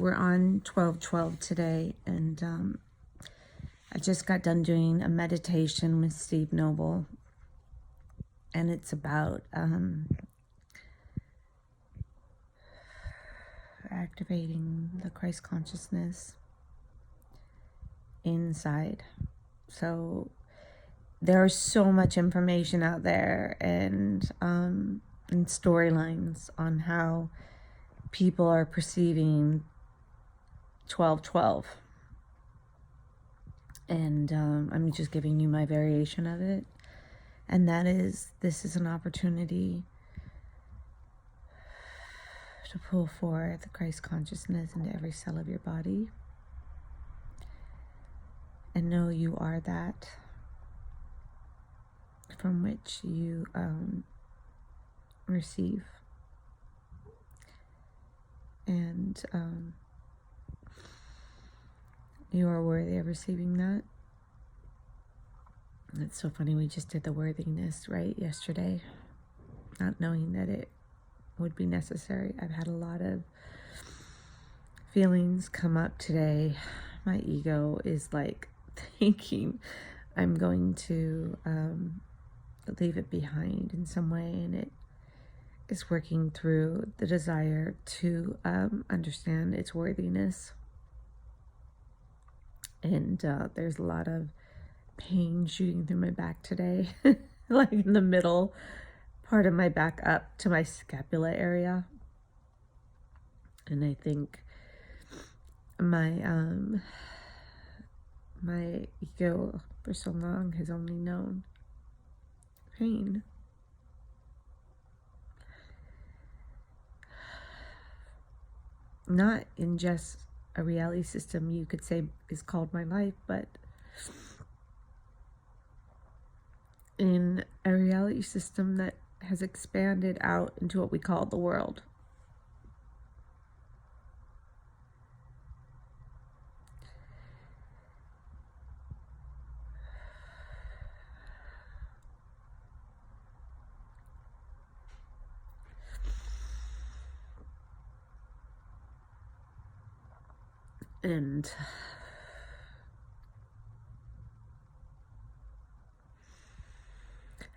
we're on 12:12 today, and I just got done doing a meditation with Steve Noble, and it's about activating the Christ consciousness inside. So there's so much information out there, and storylines on how people are perceiving 12:12. And I'm just giving you my variation of it. And that is, this is an opportunity to pull forth the Christ consciousness into every cell of your body. And know you are that from which you receive. And you are worthy of receiving that. It's so funny, we just did the worthiness, right, yesterday, not knowing that it would be necessary. I've had a lot of feelings come up today. My ego is like thinking I'm going to leave it behind in some way, and it is working through the desire to understand its worthiness. And there's a lot of pain shooting through my back today, like in the middle part of my back up to my scapula area. And I think my my ego for so long has only known pain. Not in just a reality system you could say is called my life, but in a reality system that has expanded out into what we call the world. And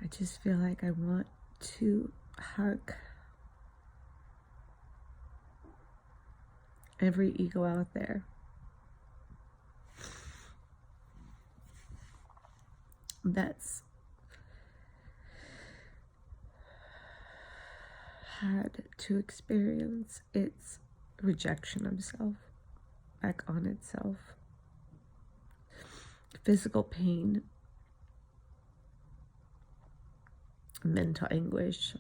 I just feel like I want to hug every ego out there that's had to experience its rejection of self back on itself. Physical pain, mental anguish,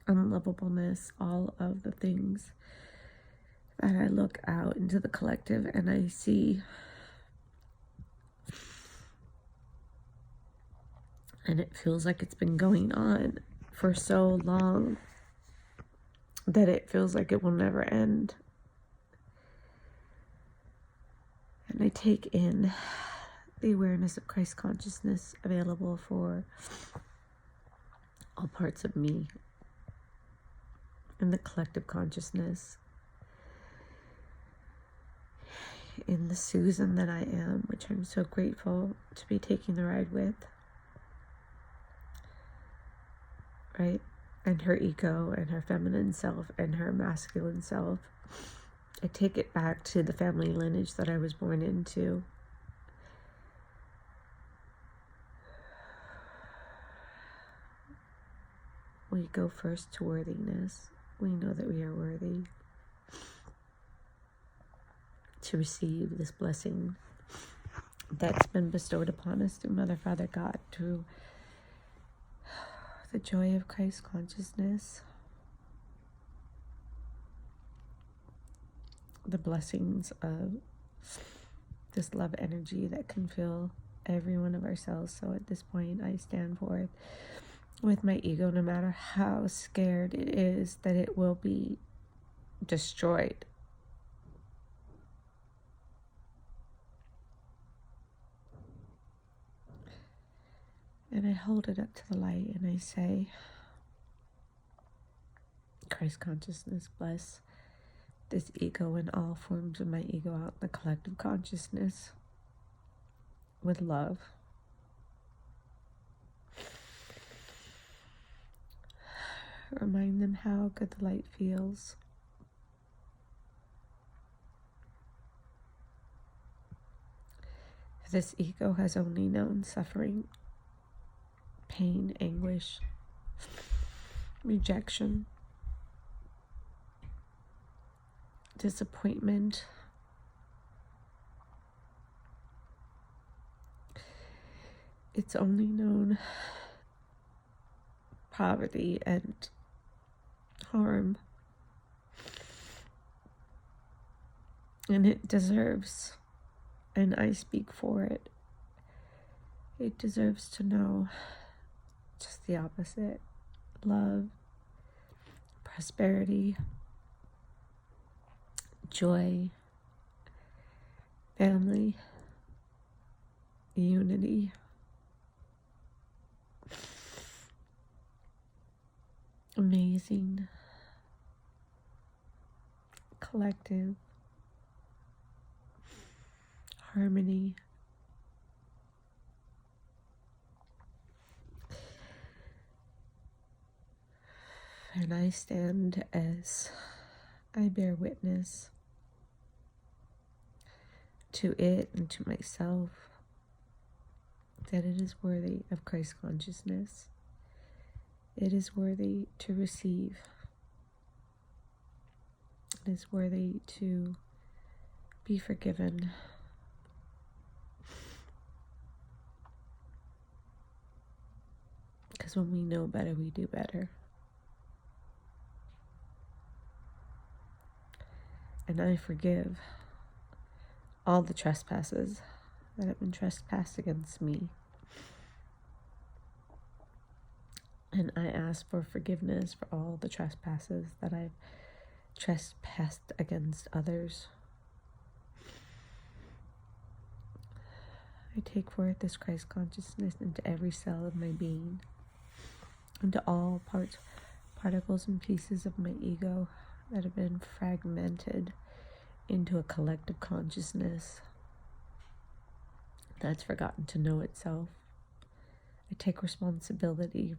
unlovableness, all of the things that I look out into the collective and I see. And it feels like it's been going on for so long that it feels like it will never end. And I take in the awareness of Christ consciousness available for all parts of me in the collective consciousness, in the Susan that I am, which I'm so grateful to be taking the ride with, right? And her ego and her feminine self and her masculine self. I take it back to the family lineage that I was born into. We go first to worthiness. We know that we are worthy to receive this blessing that's been bestowed upon us through Mother, Father, God, through the joy of Christ consciousness, the blessings of this love energy that can fill every one of our cells. So at this point, I stand forth with my ego, no matter how scared it is that it will be destroyed. And I hold it up to the light and I say, Christ consciousness, bless this ego and all forms of my ego out in the collective consciousness with love. Remind them how good the light feels. This ego has only known suffering, pain, anguish, rejection, disappointment, it's only known poverty and harm, and it deserves, and I speak for it, it deserves to know just the opposite: love, prosperity, joy, family, unity, amazing, collective, harmony. And I stand as I bear witness to it and to myself that it is worthy of Christ consciousness. It is worthy to receive. It is worthy to be forgiven. Because when we know better, we do better. And I forgive all the trespasses that have been trespassed against me. And I ask for forgiveness for all the trespasses that I've trespassed against others. I take forth this Christ consciousness into every cell of my being, into all parts, particles and pieces of my ego that have been fragmented into a collective consciousness that's forgotten to know itself. I take responsibility.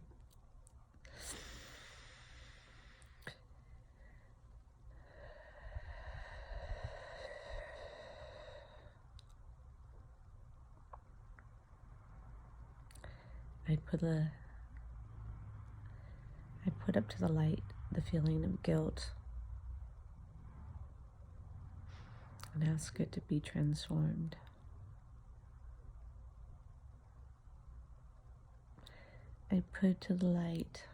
I put up to the light the feeling of guilt and ask it to be transformed. I put to the light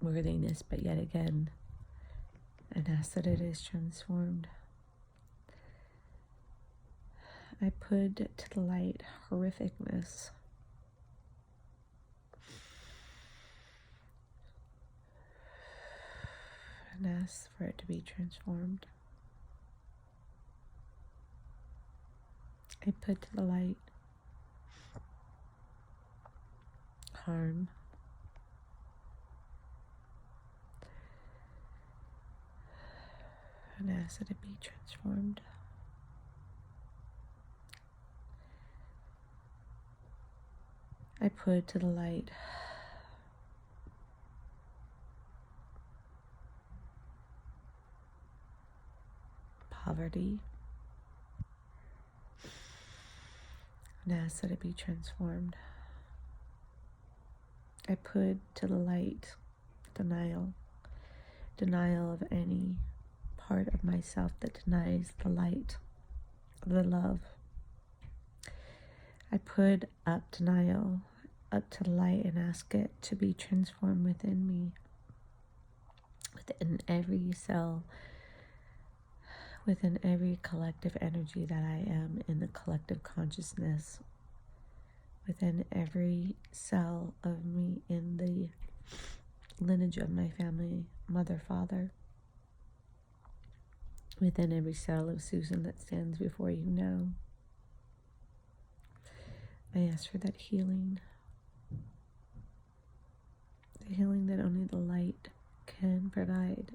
worthiness, but yet again, and ask that it is transformed. I put to the light horrificness, and ask for it to be transformed. I put to the light harm, and ask that it be transformed. I put to the light poverty, and ask that it be transformed. I put to the light denial of any part of myself that denies the light, the love. I put up denial up to the light and ask it to be transformed within me, within every cell, within every collective energy that I am in the collective consciousness, within every cell of me in the lineage of my family, mother, father, within every cell of Susan that stands before you now. I ask for that healing, the healing that only and provide.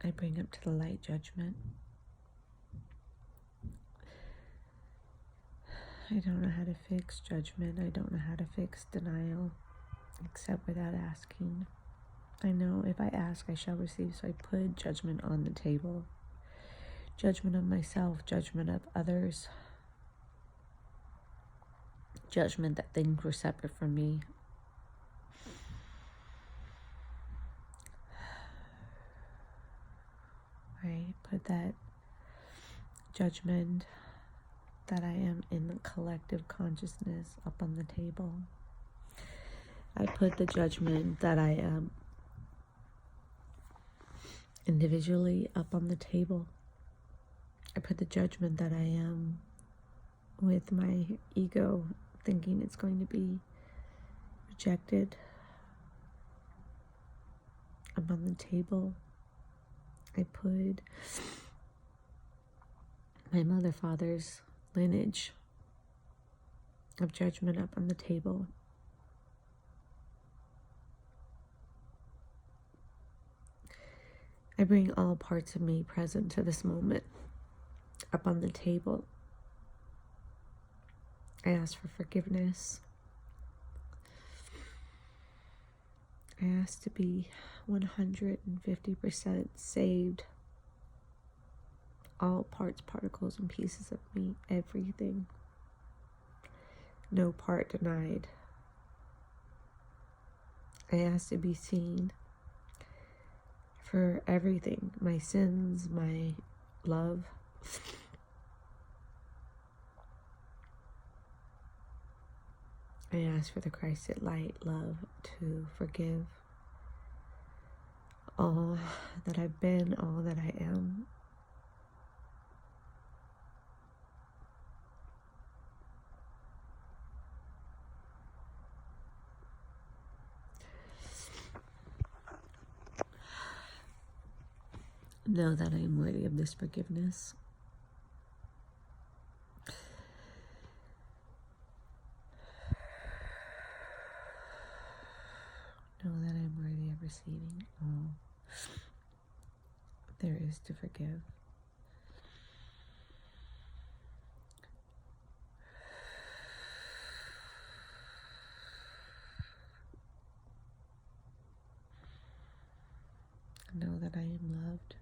I bring up to the light judgment. I don't know how to fix judgment. I don't know how to fix denial, except without asking. I know if I ask, I shall receive, so I put judgment on the table. Judgment of myself, judgment of others, judgment that things were separate from me. I put that judgment that I am in the collective consciousness up on the table. I put the judgment that I am individually up on the table. I put the judgment that I am with my ego, thinking it's going to be rejected, up on the table. I put my mother, father's lineage of judgment up on the table. I bring all parts of me present to this moment up on the table. I ask for forgiveness. I ask to be 150% saved. All parts, particles, and pieces of me, everything. No part denied. I ask to be seen for everything, my sins, my love. I ask for the Christ-lit light, love, to forgive all that I've been, all that I am. Know that I am worthy of this forgiveness. Know that I am worthy of receiving all there is to forgive. Know that I am loved.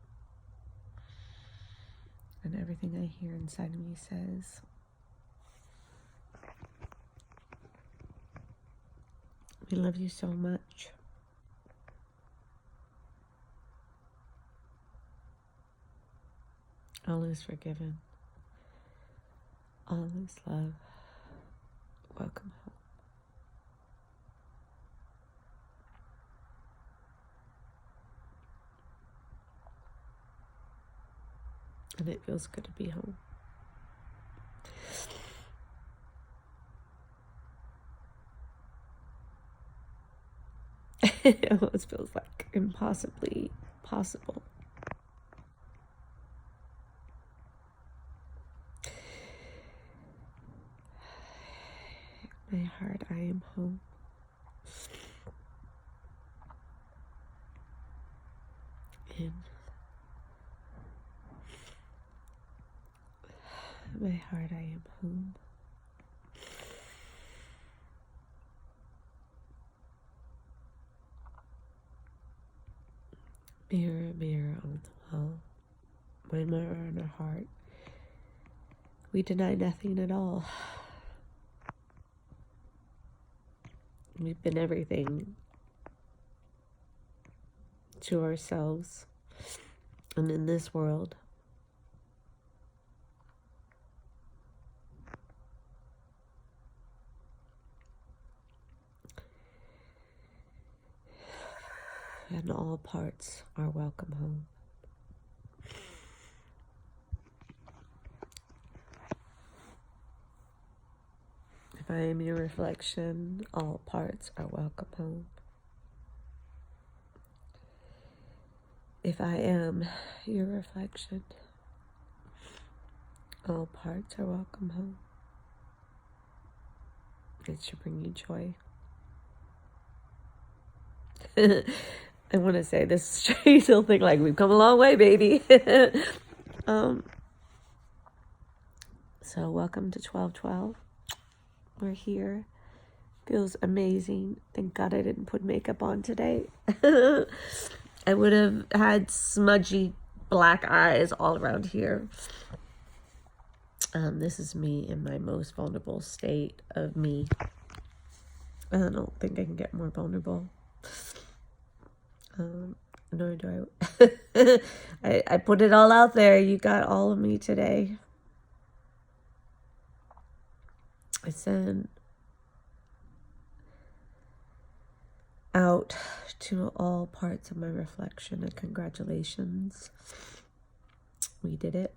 And everything I hear inside of me says, we love you so much. All is forgiven. All is love. Welcome home. And it feels good to be home. It almost feels like impossibly possible. My heart, I am home. In my heart, I am home. Mirror, mirror on the wall, my mirror on our heart. We deny nothing at all. We've been everything to ourselves and in this world. And all parts are welcome home. If I am your reflection, all parts are welcome home. If I am your reflection, all parts are welcome home. It should bring you joy. I want to say this strange little thing, like, we've come a long way, baby. So welcome to 1212. We're here. Feels amazing. Thank God I didn't put makeup on today. I would have had smudgy black eyes all around here. This is me in my most vulnerable state of me. I don't think I can get more vulnerable. Nor do I. I put it all out there. You got all of me today. I send out to all parts of my reflection and congratulations. We did it.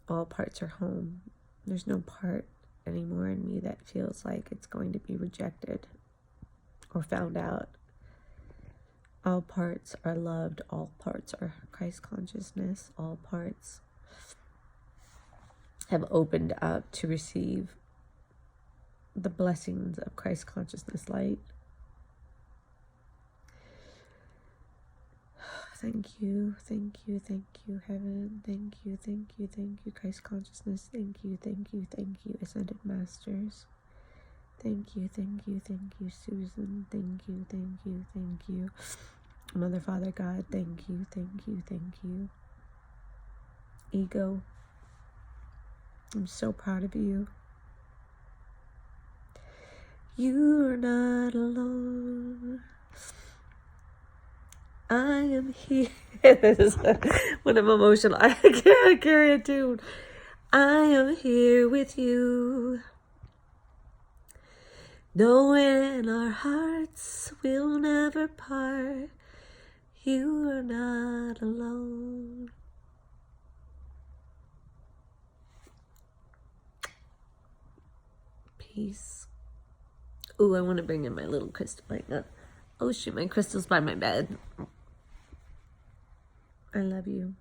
All parts are home. There's no part anymore in me that feels like it's going to be rejected or found out. All parts are loved. All parts are Christ consciousness. All parts have opened up to receive the blessings of Christ consciousness light. Thank you, thank you, thank you, heaven. Thank you, Christ consciousness. Thank you, ascended masters. Thank you, Susan. Thank you. Mother, Father, God, thank you. Ego, I'm so proud of you. You're not alone. I am here. This is when I'm emotional. I can't carry a tune. I am here with you. Knowing our hearts will never part. You are not alone. Peace. Ooh, I want to bring in my little crystal right now. Oh shoot, my crystal's by my bed. I love you.